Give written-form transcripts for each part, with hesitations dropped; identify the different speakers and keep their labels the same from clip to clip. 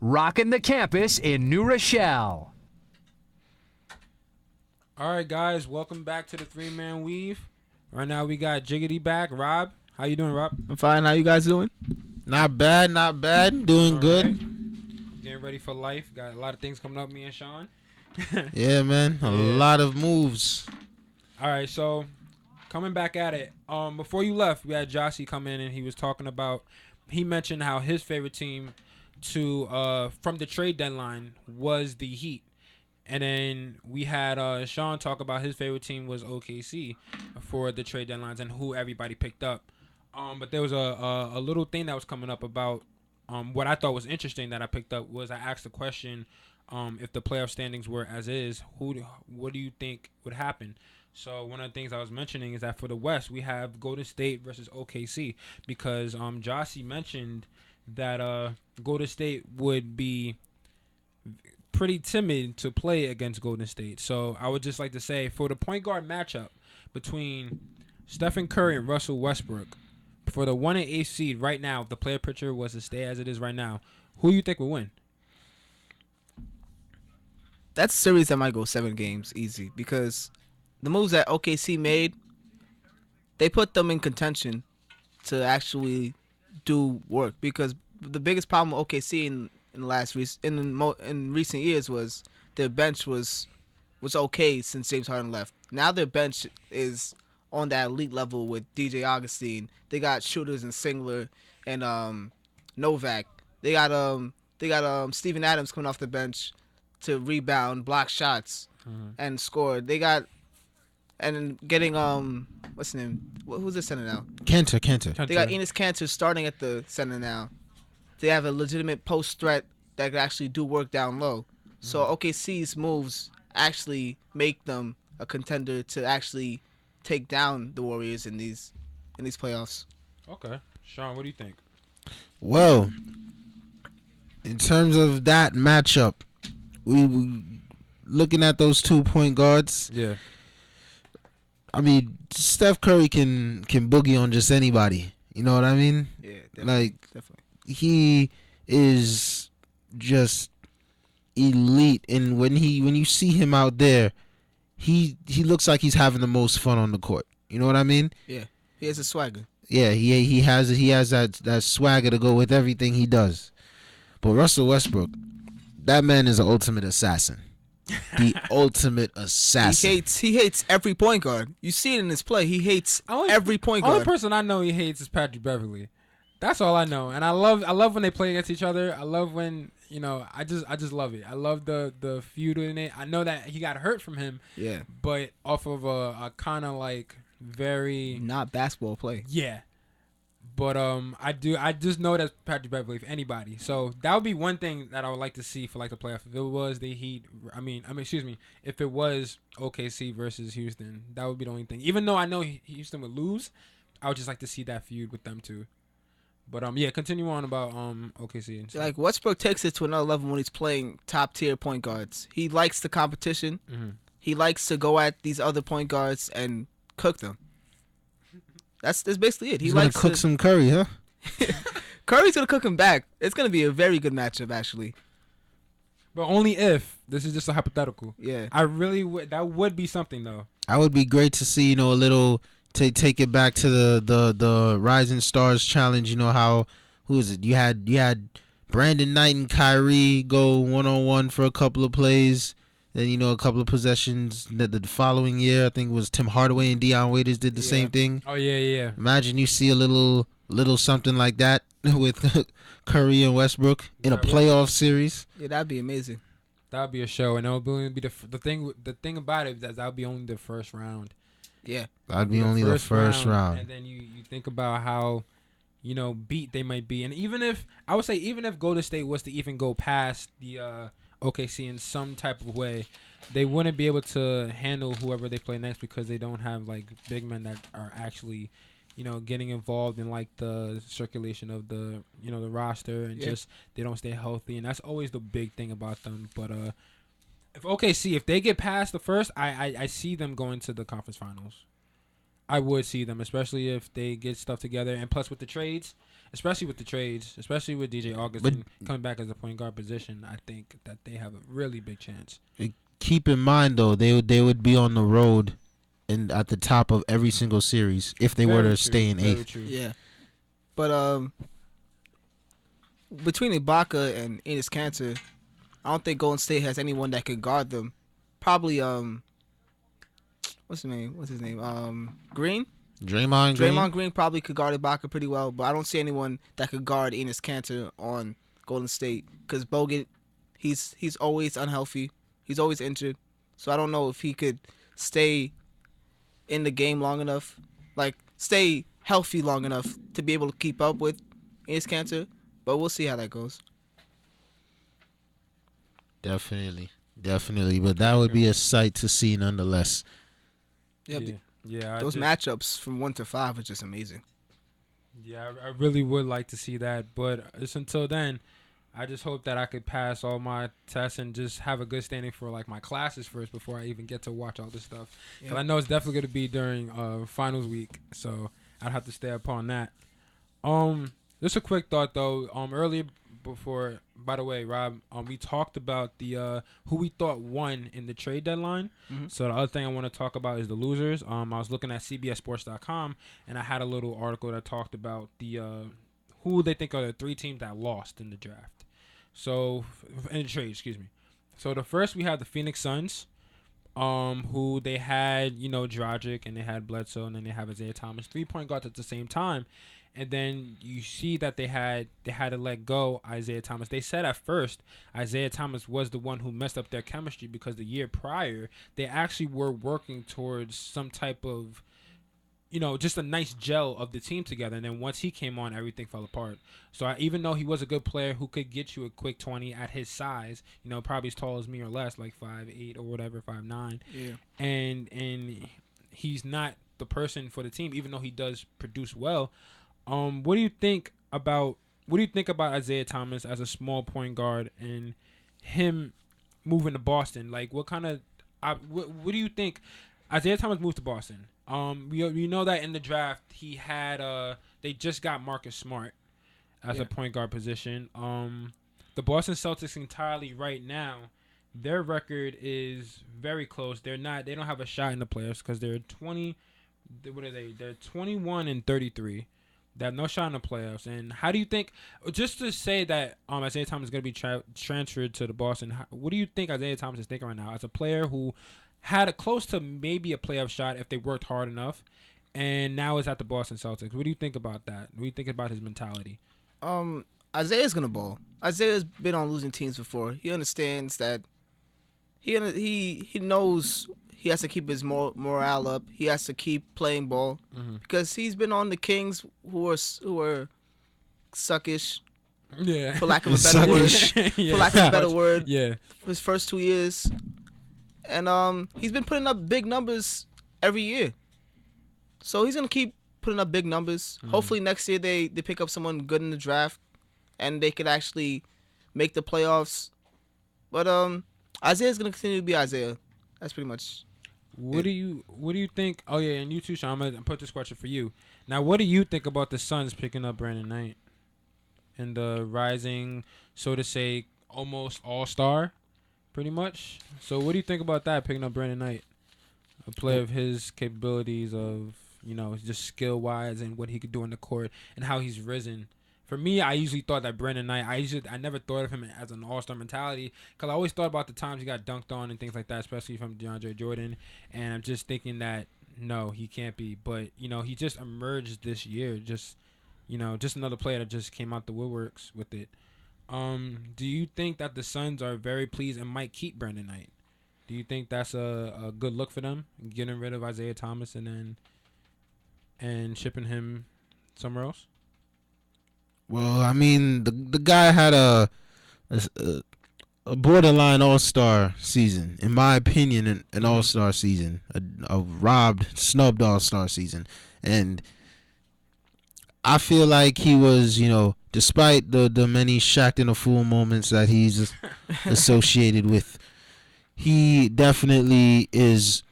Speaker 1: rocking the campus in New Rochelle.
Speaker 2: All right, guys, welcome back to the Three-Man Weave. Right now we got Jiggity back. Rob, how you doing, Rob?
Speaker 3: I'm fine. How you guys doing?
Speaker 4: Not bad, not bad. Doing
Speaker 2: All
Speaker 4: good.
Speaker 2: right. Getting ready for life. Got a lot of things coming up, me and Sean.
Speaker 4: Yeah, man. A lot of moves.
Speaker 2: All right, so coming back at it. Before you left, we had Jossie come in and he was talking about. He mentioned how his favorite team to from the trade deadline was the Heat, and then we had Sean talk about his favorite team was OKC for the trade deadlines and who everybody picked up. But there was a little thing that was coming up about what I thought was interesting that I picked up was I asked the question. If the playoff standings were as is, what do you think would happen? So one of the things I was mentioning is that for the West, we have Golden State versus OKC because Jossie mentioned that Golden State would be pretty timid to play against Golden State. So I would just like to say for the point guard matchup between Stephen Curry and Russell Westbrook, for the 1 and 8 seed right now, if the player picture was to stay as it is right now, who do you think will win?
Speaker 3: That's a series that might go 7 games easy because the moves that OKC made, they put them in contention to actually do work. Because the biggest problem with OKC in recent years was their bench was okay since James Harden left. Now their bench is on that elite level with DJ Augustine. They got shooters in Singler and Novak. They got Steven Adams coming off the bench to rebound, block shots, and score. They got and getting what's his name? Who's the center now?
Speaker 4: Cantor.
Speaker 3: They got Enes Kanter starting at the center now. They have a legitimate post threat that can actually do work down low. So OKC's moves actually make them a contender to actually take down the Warriors in these playoffs.
Speaker 2: Okay. Sean, what do you think?
Speaker 4: Well, in terms of that matchup, we looking at those 2 point guards.
Speaker 2: Yeah.
Speaker 4: I mean, Steph Curry can boogie on just anybody. You know what I mean?
Speaker 3: Yeah, definitely. Definitely.
Speaker 4: He is just elite, and when you see him out there, he looks like he's having the most fun on the court. You know what I mean?
Speaker 3: Yeah, he has a swagger.
Speaker 4: Yeah, he has that swagger to go with everything he does. But Russell Westbrook, that man is an ultimate assassin. The ultimate assassin.
Speaker 3: He hates every point guard. You see it in his play. He hates every point guard.
Speaker 2: Only person I know he hates is Patrick Beverly. That's all I know. And I love when they play against each other. I love when, I just love it. I love the feud in it. I know that he got hurt from him.
Speaker 3: Yeah.
Speaker 2: But off of a kind of like very
Speaker 3: not basketball play.
Speaker 2: Yeah. But I just know that's Patrick Beverly, if anybody. So that would be one thing that I would like to see for like the playoff. If it was the Heat, if it was OKC versus Houston, that would be the only thing. Even though I know Houston would lose, I would just like to see that feud with them too. But continue on about OKC and stuff.
Speaker 3: Like Westbrook takes it to another level when he's playing top tier point guards. He likes the competition. Mm-hmm. He likes to go at these other point guards and cook them. That's basically it.
Speaker 4: He's likes to cook some Curry, huh?
Speaker 3: Curry's gonna cook him back. It's gonna be a very good matchup, actually.
Speaker 2: But only if this is just a hypothetical.
Speaker 3: Yeah,
Speaker 2: I really would. That would be something though.
Speaker 4: I would be great to see a little take it back to the Rising Stars challenge. Who is it? You had Brandon Knight and Kyrie go 1-on-1 for a couple of plays. Then a couple of possessions. The following year, I think it was Tim Hardaway and Deion Waiters did the same thing.
Speaker 2: Oh yeah.
Speaker 4: Imagine you see a little something like that with Curry and Westbrook in a playoff series.
Speaker 3: Yeah, that'd be amazing.
Speaker 2: That'd be a show, and it would be the thing. The thing about it is that would be only the first round.
Speaker 3: Yeah,
Speaker 4: that'd be only the first round.
Speaker 2: And then you think about how beat they might be, and even if Golden State was to even go past the OKC in some type of way, they wouldn't be able to handle whoever they play next because they don't have like big men that are actually, getting involved in like the circulation of the the roster and just they don't stay healthy, and that's always the big thing about them. But if they get past the first, I see them going to the conference finals. I would see them, especially if they get stuff together, and plus with the trades, especially with the trades, especially with DJ Augustin coming back as a point guard position. I think that they have a really big chance.
Speaker 4: Keep in mind though, they would be on the road and at the top of every single series if they were to stay in eighth.
Speaker 2: True.
Speaker 3: Yeah, but between Ibaka and Enes Kanter, I don't think Golden State has anyone that could guard them. Probably what's his name? Green.
Speaker 4: Draymond
Speaker 3: Green probably could guard Ibaka pretty well, but I don't see anyone that could guard Enes Kanter on Golden State because Bogut, he's always unhealthy. He's always injured. So I don't know if he could stay in the game long enough, like stay healthy long enough to be able to keep up with Enes Kanter. But we'll see how that goes.
Speaker 4: Definitely. But that would be a sight to see nonetheless.
Speaker 2: Yeah.
Speaker 3: Those matchups from 1 to 5 are just amazing.
Speaker 2: Yeah, I really would like to see that, but just until then, I just hope that I could pass all my tests and just have a good standing for like my classes first before I even get to watch all this stuff.
Speaker 3: Yeah.
Speaker 2: 'Cause I know it's definitely going to be during finals week, so I'd have to stay upon that. Just a quick thought though. Earlier before, by the way, Rob, we talked about the who we thought won in the trade deadline.
Speaker 3: Mhm.
Speaker 2: So the other thing I want to talk about is the losers. I was looking at CBSSports.com and I had a little article that talked about the who they think are the 3 teams that lost in the draft. So in the trade, excuse me. So the first we have the Phoenix Suns, who they had, Dragic and they had Bledsoe and then they have Isaiah Thomas, 3-point guards at the same time. And then you see that they had to let go Isaiah Thomas. They said at first Isaiah Thomas was the one who messed up their chemistry because the year prior they actually were working towards some type of, just a nice gel of the team together. And then once he came on, everything fell apart. So even though he was a good player who could get you a quick 20 at his size, probably as tall as me or less, like 5'8" or whatever, 5'9",
Speaker 3: Yeah.
Speaker 2: and he's not the person for the team, even though he does produce well. What do you think about Isaiah Thomas as a small point guard and him moving to Boston? Like, what do you think? Isaiah Thomas moved to Boston. We know that in the draft he had they just got Marcus Smart as a point guard position. The Boston Celtics entirely right now, their record is very close. They don't have a shot in the playoffs because they're 20. What are they? They're 21-33. They have no shot in the playoffs. And how do you think, just to say that Isaiah Thomas is going to be transferred to the Boston, what do you think Isaiah Thomas is thinking right now as a player who had a close to maybe a playoff shot if they worked hard enough, and now is at the Boston Celtics? What do you think about that? What do you think about his mentality?
Speaker 3: Isaiah's gonna ball. Isaiah's been on losing teams before. He understands that. He knows he has to keep his morale up. He has to keep playing ball because he's been on the Kings who are suckish.
Speaker 2: Yeah,
Speaker 3: For lack of a better word.
Speaker 2: Yeah.
Speaker 3: For lack of a better word.
Speaker 2: Yeah.
Speaker 3: For his first 2 years, and he's been putting up big numbers every year. So he's gonna keep putting up big numbers. Hopefully next year they pick up someone good in the draft, and they could actually make the playoffs. But Isaiah's gonna continue to be Isaiah. That's pretty much.
Speaker 2: What do you think? Oh yeah, and you too, Sean. I'm gonna put this question for you. Now, what do you think about the Suns picking up Brandon Knight and the rising, so to say, almost all-star, pretty much? So, what do you think about that, picking up Brandon Knight, a player of his capabilities of just skill-wise and what he could do in the court and how he's risen? For me, I usually thought that Brandon Knight, I never thought of him as an all-star mentality because I always thought about the times he got dunked on and things like that, especially from DeAndre Jordan. And I'm just thinking that, no, he can't be. But, he just emerged this year, just another player that just came out the woodworks with it. Do you think that the Suns are very pleased and might keep Brandon Knight? Do you think that's a good look for them, getting rid of Isaiah Thomas and shipping him somewhere else?
Speaker 4: Well, I mean, the guy had a borderline all-star season, in my opinion, an all-star season, a snubbed all-star season, and I feel like he was, despite the many Shaq in a fool moments that he's associated with, he definitely is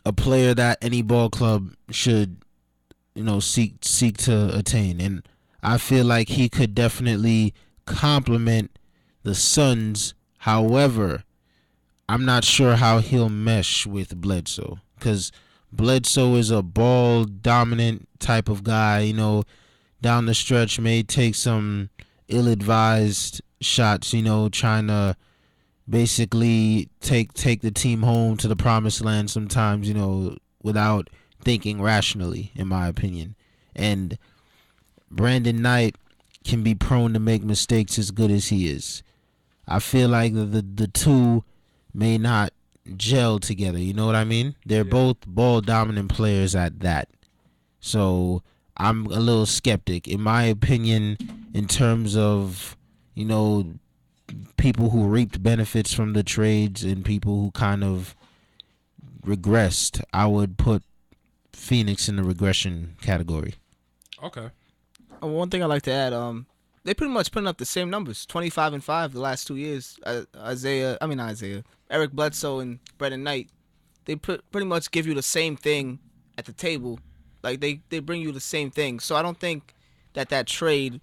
Speaker 4: a player that any ball club should, seek to attain, and I feel like he could definitely complement the Suns. However, I'm not sure how he'll mesh with Bledsoe because Bledsoe is a ball dominant type of guy. Down the stretch may take some ill-advised shots. Trying to basically take the team home to the promised land sometimes. Without thinking rationally, in my opinion. And Brandon Knight can be prone to make mistakes as good as he is. I feel like the two may not gel together. You know what I mean? They're both ball dominant players at that. So I'm a little skeptic. In my opinion, in terms of, people who reaped benefits from the trades and people who kind of regressed, I would put Phoenix in the regression category.
Speaker 2: Okay.
Speaker 3: One thing I like to add, they pretty much putting up the same numbers, 25 and 5 the last 2 years. Eric Bledsoe and Brandon Knight, they pretty much give you the same thing at the table. Like they bring you the same thing. So I don't think that trade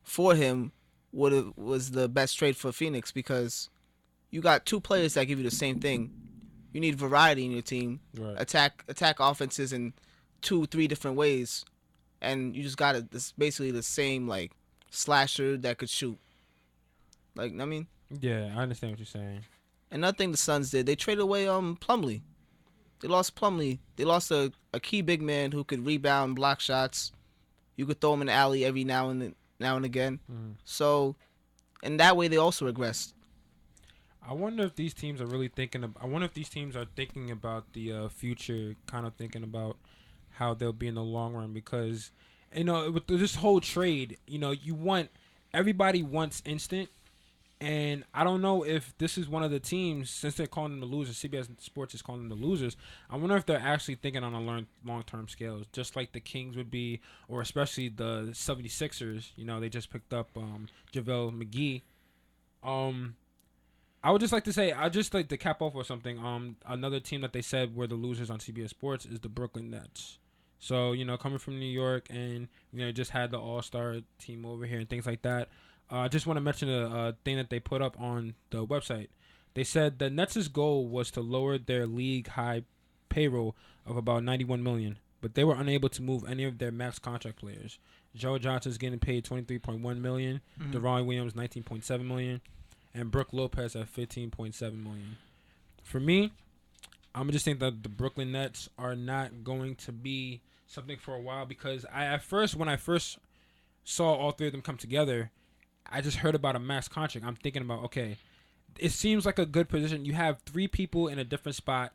Speaker 3: for him was the best trade for Phoenix because you got two players that give you the same thing. You need variety in your team.
Speaker 2: Right.
Speaker 3: Attack offenses in 2-3 different ways, and you just got this basically the same like slasher that could shoot. Like I mean.
Speaker 2: Yeah, I understand what you're saying.
Speaker 3: Another thing the Suns did, they traded away Plumlee. They lost Plumlee. They lost a key big man who could rebound, block shots. You could throw him in the alley every now and again. So, in that way, they also regressed.
Speaker 2: I wonder if these teams are really thinking. I wonder if these teams are thinking about the future, kind of thinking about how they'll be in the long run. Because, with this whole trade, everybody wants instant. And I don't know if this is one of the teams, since they're calling them the losers, CBS Sports is calling them the losers, I wonder if they're actually thinking on a long-term scale, just like the Kings would be, or especially the 76ers. They just picked up JaVale McGee. I would just like to say, I'd just like to cap off or something. Another team that they said were the losers on CBS Sports is the Brooklyn Nets. So, coming from New York and, just had the All-Star team over here and things like that. I just want to mention a thing that they put up on the website. They said the Nets' goal was to lower their league-high payroll of about $91 million, but they were unable to move any of their max contract players. Joe Johnson's getting paid $23.1 million, Deron Williams $19.7 million, and Brook Lopez at $15.7 million. For me, I'm just think that the Brooklyn Nets are not going to be something for a while because when I first saw all three of them come together, I just heard about a max contract. I'm thinking about, okay, it seems like a good position. You have three people in a different spot,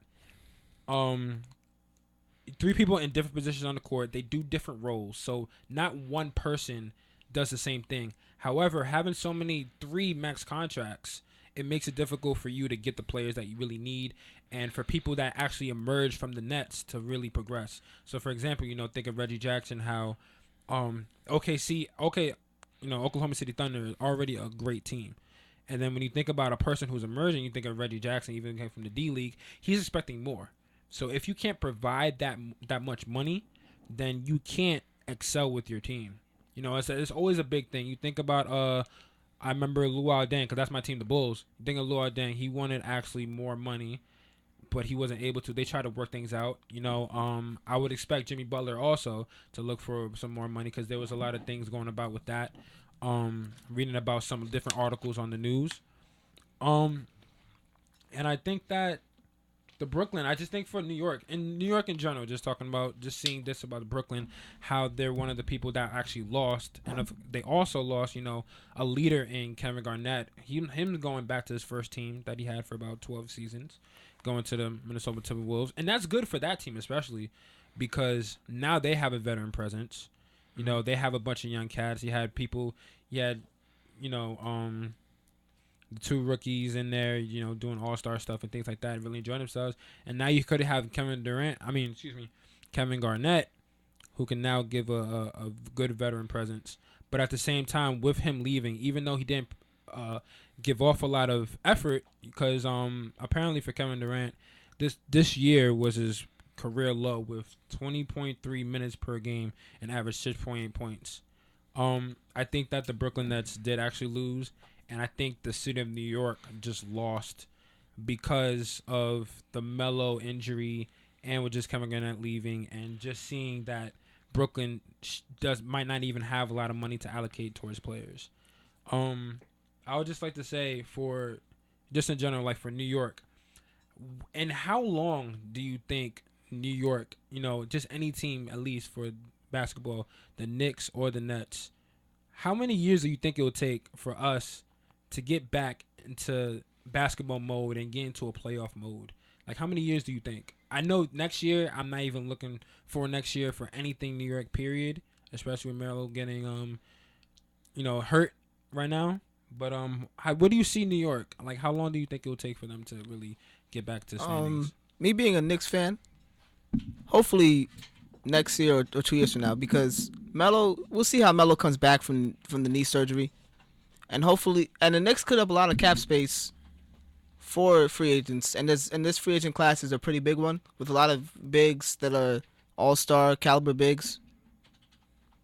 Speaker 2: three people in different positions on the court. They do different roles, so not one person does the same thing. However, having so many 3 max contracts, it makes it difficult for you to get the players that you really need and for people that actually emerge from the Nets to really progress. So, for example, think of Reggie Jackson, how Oklahoma City Thunder is already a great team. And then when you think about a person who's emerging, you think of Reggie Jackson, even came from the D-League, he's expecting more. So if you can't provide that much money, then you can't excel with your team. It's always a big thing. You think about, I remember Luol Deng, because that's my team, the Bulls. You think of Luol Deng, he wanted actually more money, but he wasn't able to. They tried to work things out. I would expect Jimmy Butler also to look for some more money because there was a lot of things going about with that. Reading about some different articles on the news. And I think that the Brooklyn, I just think for New York in general, just talking about, just seeing this about Brooklyn, how they're one of the people that actually lost. And if they also lost, a leader in Kevin Garnett, him going back to his first team that he had for about 12 seasons, going to the Minnesota Timberwolves. And that's good for that team, especially because now they have a veteran presence. They have a bunch of young cats. You had the 2 rookies in there, doing all-star stuff and things like that and really enjoying themselves. And now you could have Kevin Garnett, who can now give a good veteran presence. But at the same time, with him leaving, even though he didn't give off a lot of effort, because apparently for Kevin Durant, this year was his career low with 20.3 minutes per game and averaged 6.8 points. I think that the Brooklyn Nets did actually lose, and I think the city of New York just lost because of the Melo injury and with just Kevin Garnett leaving, and just seeing that Brooklyn might not even have a lot of money to allocate towards players. I would just like to say for just in general, like for New York, and how long do you think New York, just any team at least for basketball, the Knicks or the Nets, how many years do you think it will take for us to get back into basketball mode and get into a playoff mode? Like, how many years do you think? I know next year, I'm not even looking for next year for anything New York, period, especially with Melo getting, hurt right now. But what do you see New York? Like, how long do you think it will take for them to really get back to standings?
Speaker 3: Me being a Knicks fan, hopefully next year or 2 years from now, because Melo, we'll see how Melo comes back from the knee surgery, and hopefully, and the Knicks could have a lot of cap space for free agents, and this free agent class is a pretty big one with a lot of bigs that are all-star caliber bigs.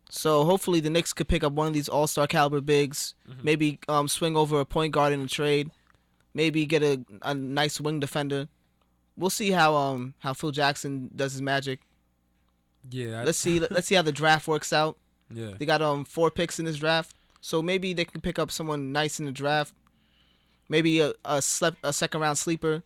Speaker 3: So hopefully the Knicks could pick up one of these all-star caliber bigs, maybe swing over a point guard in a trade, maybe get a nice wing defender. We'll see how Phil Jackson does his magic.
Speaker 2: Yeah.
Speaker 3: Let's see how the draft works out.
Speaker 2: Yeah.
Speaker 3: They got 4 picks in this draft, so maybe they can pick up someone nice in the draft. Maybe a second round sleeper.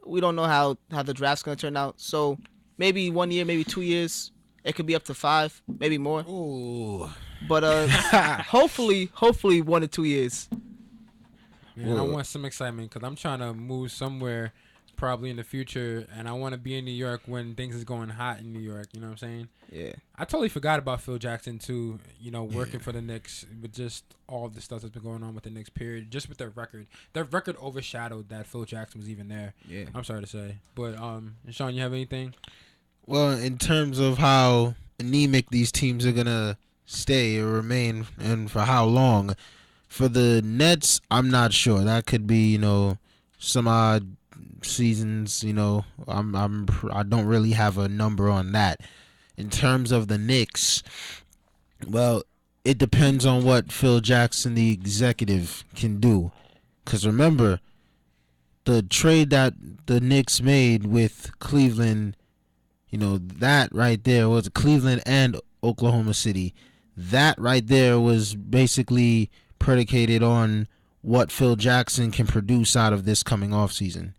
Speaker 3: We don't know how the draft's gonna turn out. So maybe 1 year, maybe 2 years. It could be up to 5, maybe more.
Speaker 4: Ooh.
Speaker 3: But hopefully 1 to 2 years.
Speaker 2: Man, I want some excitement because I'm trying to move somewhere probably in the future, and I want to be in New York when things is going hot in New York. You know what I'm saying?
Speaker 3: Yeah.
Speaker 2: I totally forgot about Phil Jackson too. Working for the Knicks with just all of the stuff that's been going on with the Knicks. Period. Just with their record. Their record overshadowed that Phil Jackson was even there.
Speaker 3: Yeah.
Speaker 2: I'm sorry to say, but Sean, you have anything?
Speaker 4: Well, in terms of how anemic these teams are gonna stay or remain, and for how long, for the Nets, I'm not sure. That could be, some odd seasons. I don't really have a number on that. In terms of the Knicks, well, it depends on what Phil Jackson, the executive, can do. Because remember, the trade that the Knicks made with Cleveland, that right there was Cleveland and Oklahoma City. That right there was basically predicated on what Phil Jackson can produce out of this coming off season.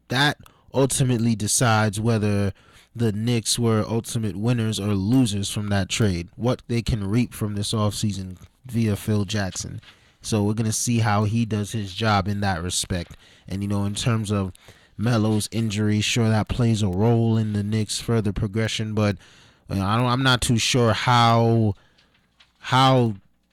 Speaker 4: That ultimately decides whether the Knicks were ultimate winners or losers from that trade, what they can reap from this offseason via Phil Jackson. So we're going to see how he does his job in that respect. And, in terms of Melo's injury, sure, that plays a role in the Knicks' further progression, but I'm not too sure how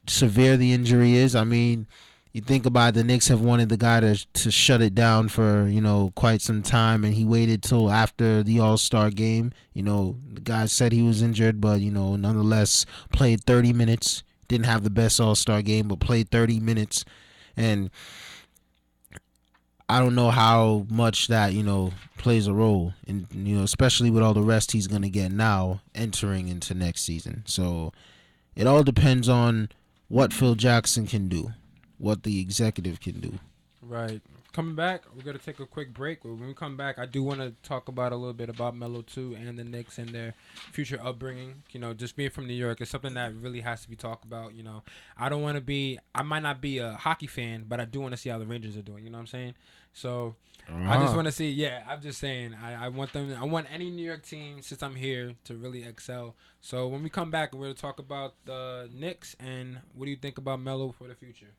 Speaker 4: severe the injury is. I mean, you think about it, the Knicks have wanted the guy to shut it down for, quite some time, and he waited till after the All-Star game. The guy said he was injured, but, nonetheless played 30 minutes. Didn't have the best All-Star game, but played 30 minutes. And I don't know how much that, plays a role, and, especially with all the rest he's going to get now entering into next season. So it all depends on what Phil Jackson can do, what the executive can do.
Speaker 2: Right. Coming back, we're going to take a quick break. When we come back, I do want to talk about a little bit about Melo, too, and the Knicks and their future upbringing. Just being from New York is something that really has to be talked about. I might not be a hockey fan, but I do want to see how the Rangers are doing. You know what I'm saying? So I just want to see, I'm just saying, I want any New York team, since I'm here, to really excel. So when we come back, we're going to talk about the Knicks and what do you think about Melo for the future.